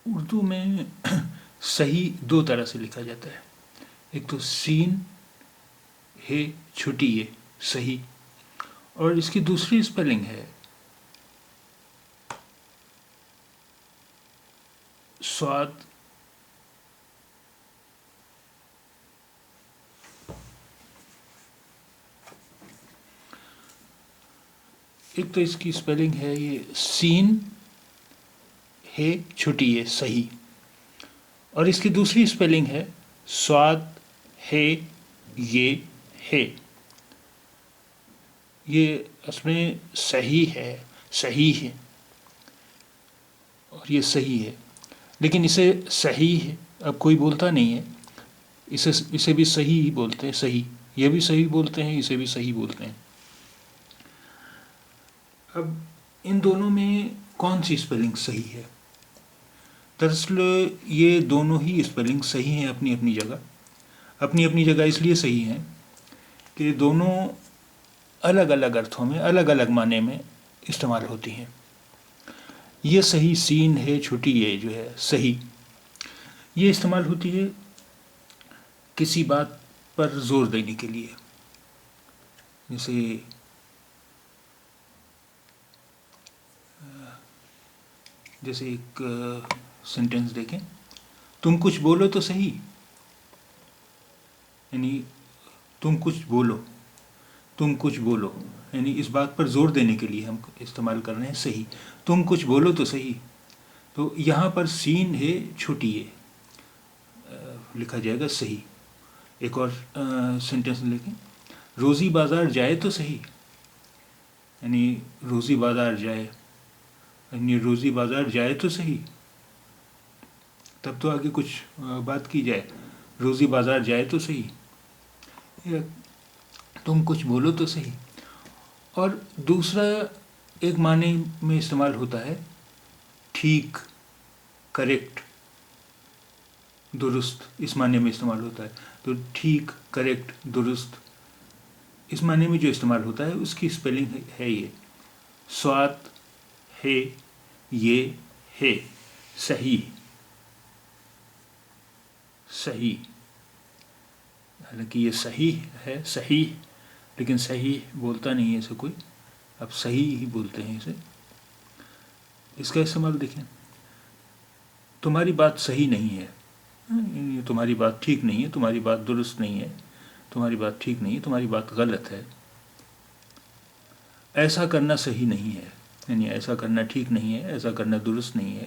اردو میں صحیح دو طرح سے لکھا جاتا ہے. ایک تو سین ہے چھوٹی یہ صحیح، اور اس کی دوسری اسپیلنگ ہے سواد. ایک تو اس کی اسپیلنگ ہے یہ سین ہے چھوٹی یہ صحیح، اور اس کی دوسری اسپیلنگ ہے سواد ہے یہ ہے. یہ اس میں صحیح ہے، صحیح ہے، اور یہ صحیح ہے، لیکن اسے صحیح ہے اب کوئی بولتا نہیں ہے. اسے بھی صحیح ہی بولتے ہیں، صحیح. یہ بھی صحیح بولتے ہیں، اسے بھی صحیح بولتے ہیں. اب ان دونوں میں کون سی اسپیلنگ صحیح ہے؟ دراصل یہ دونوں ہی اسپیلنگ صحیح ہیں اپنی اپنی جگہ. اپنی اپنی جگہ اس لیے صحیح ہیں کہ دونوں الگ الگ ارتھوں میں، الگ الگ معنی میں استعمال ہوتی ہیں. یہ صحیح سین ہے چھوٹی یہ جو ہے صحیح، یہ استعمال ہوتی ہے کسی بات پر زور دینے کے لیے. جیسے ایک سینٹینس دیکھیں، تم کچھ بولو تو صحیح. یعنی تم کچھ بولو، تم کچھ بولو، یعنی اس بات پر زور دینے کے لیے ہم استعمال کر رہے ہیں صحیح. تم کچھ بولو تو صحیح. تو یہاں پر سین ہے چھوٹی ہے لکھا جائے گا صحیح. ایک اور سینٹینس لکھیں، روزی بازار جائے تو صحیح. یعنی روزی بازار جائے، یعنی روزی بازار جائے تو صحیح. تب تو آگے کچھ بات کی جائے. روزی بازار جائے تو صحیح، یا تم کچھ بولو تو صحیح. اور دوسرا ایک معنی میں استعمال ہوتا ہے ٹھیک، کریکٹ، درست. اس معنی میں استعمال ہوتا ہے. تو ٹھیک، کریکٹ، درست، اس معنی میں جو استعمال ہوتا ہے اس کی اسپیلنگ ہے یہ سواد ہے یہ ہے صحیح. صحیح، حالانکہ یہ صحیح ہے صحیح، لیکن صحیح بولتا نہیں ہے اسے کوئی. اب صحیح ہی بولتے ہیں اسے. اس کا استعمال دیکھیں، تمہاری بات صحیح نہیں ہے، تمہاری بات ٹھیک نہیں ہے، تمہاری بات درست نہیں ہے، تمہاری بات ٹھیک نہیں ہے، تمہاری بات غلط ہے. ایسا کرنا صحیح نہیں ہے، یعنی ایسا کرنا ٹھیک نہیں ہے، ایسا کرنا درست نہیں ہے،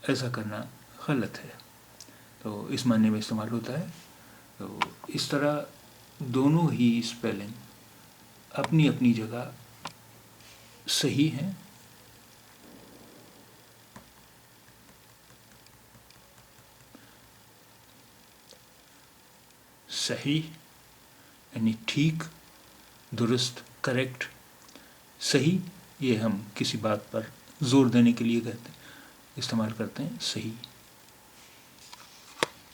ایسا کرنا غلط ہے. تو اس معنی میں استعمال ہوتا ہے. تو اس طرح دونوں ہی اسپیلنگ اپنی اپنی جگہ صحیح ہیں. صحیح یعنی ٹھیک، درست، کریکٹ. صحیح یہ ہم کسی بات پر زور دینے کے لیے کہتے ہیں، استعمال کرتے ہیں صحیح.